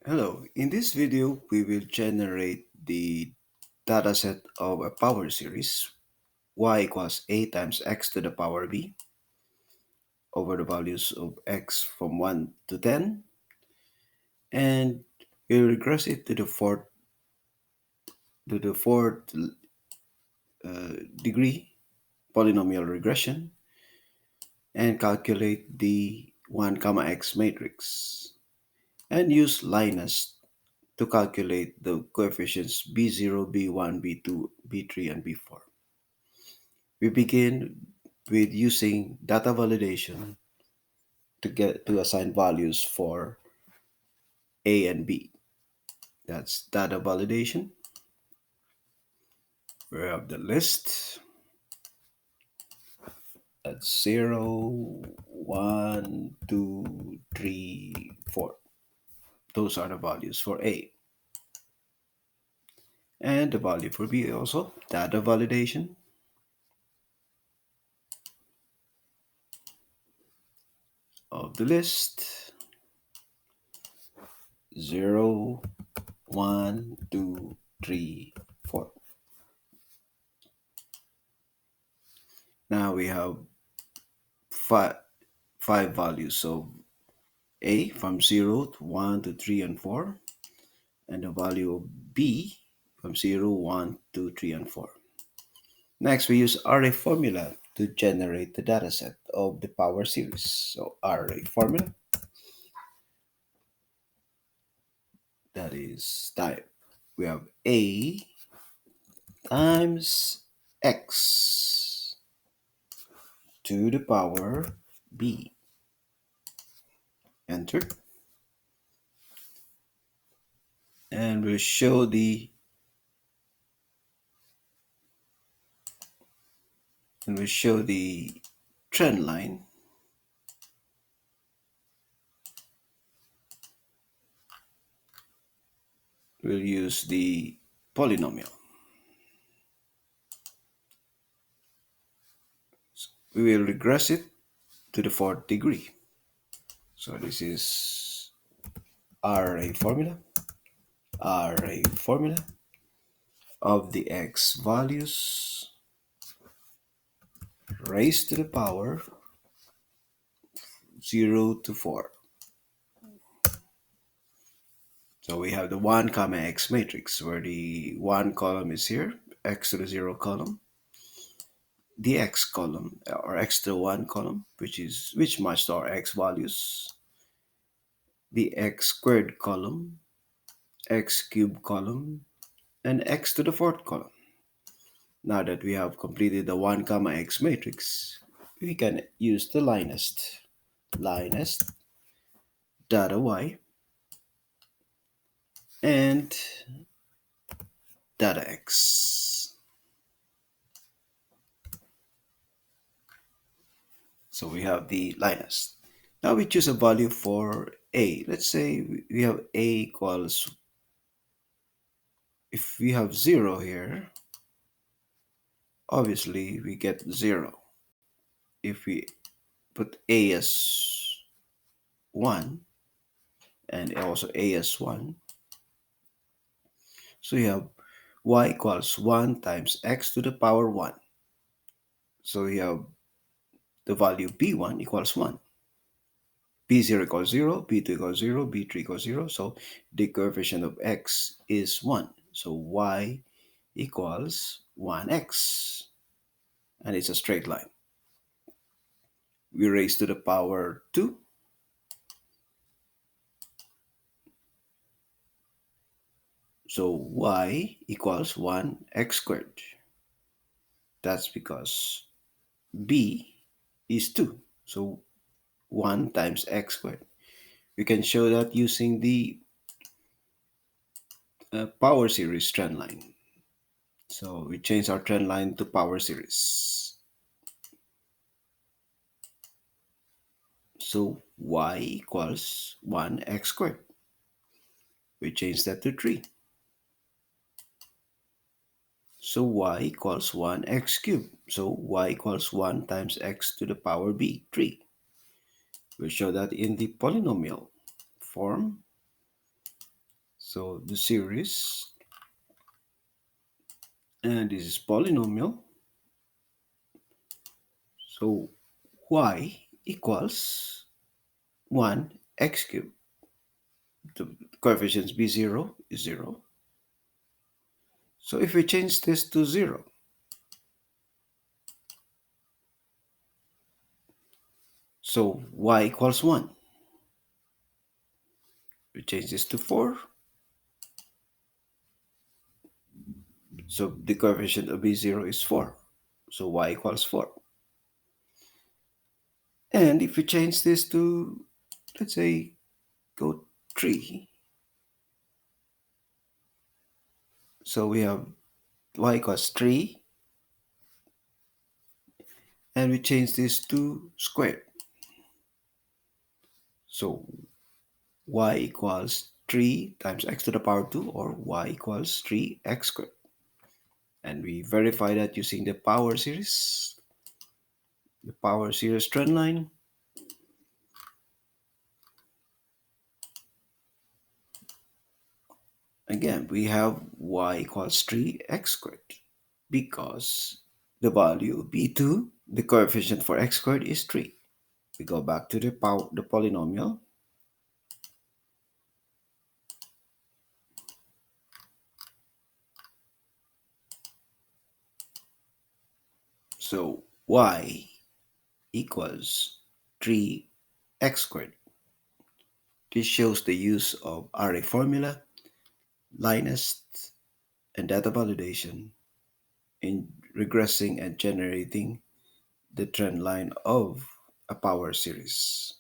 Hello, in this video we will generate the dataset of a power series y equals a times x to the power b over the values of x from 1 to 10, and we'll regress it to the fourth degree polynomial regression and calculate the 1 comma x matrix and use LINEST to calculate the coefficients b0, b1, b2, b3, and b4. We begin with using data validation to assign values for A and B. That's data validation. We have the list. That's 0, 1, 2, 3, 4. Those are the values for A. And the value for B also, data validation of the list. 0, 1, 2, 3, 4. Now we have five values. So A from 0 to 1 to 3 and 4, and the value of B from 0, 1, 2, 3, and 4. Next, we use array formula to generate the dataset of the power series. So array formula, that is type. We have A times X to the power B. Enter. And we'll show the trend line. We'll use the polynomial. We will regress it to the fourth degree. So this is array formula of the x values raised to the power 0 to 4. So we have the 1 comma x matrix where the 1 column is here, x to the 0 column, the x column or x to the 1 column, which matched our x values, the x squared column, x cubed column, and x to the 4th column. Now that we have completed the 1 comma x matrix, we can use the LINEST data y and data x. So we have the LINEST. Now we choose a value for a. Let's say we have a equals, if we have 0 here, obviously we get 0. If we put a as 1 and also a as 1, so you have y equals 1 times x to the power 1. So we have the value b1 equals 1. b0 equals 0, b2 equals 0, b3 equals 0. So the coefficient of x is 1. So y equals 1x. And it's a straight line. We raise to the power 2. So y equals 1x squared. That's because b is 2. So 1 times x squared. We can show that using the power series trend line. So we change our trend line to power series. So y equals 1x squared. We change that to 3. So y equals 1x cubed. So y equals 1 times x to the power b, 3. We'll show that in the polynomial form. So the series, and this is polynomial. So y equals 1 x cubed. The coefficients b0 is 0. So if we change this to 0, so y equals 1. We change this to 4. So the coefficient of b0 is 4. So y equals 4. And if we change this to, let's say, go 3, so we have y equals 3, and we change this to squared. So y equals 3 times x to the power 2, or y equals 3x squared. And we verify that using the power series trend line. Again, we have y equals 3x squared because the value b2, the coefficient for x squared, is 3. We go back to the polynomial. So y equals 3x squared. This shows the use of array formula, LINEST, and data validation in regressing and generating the trend line of a power series.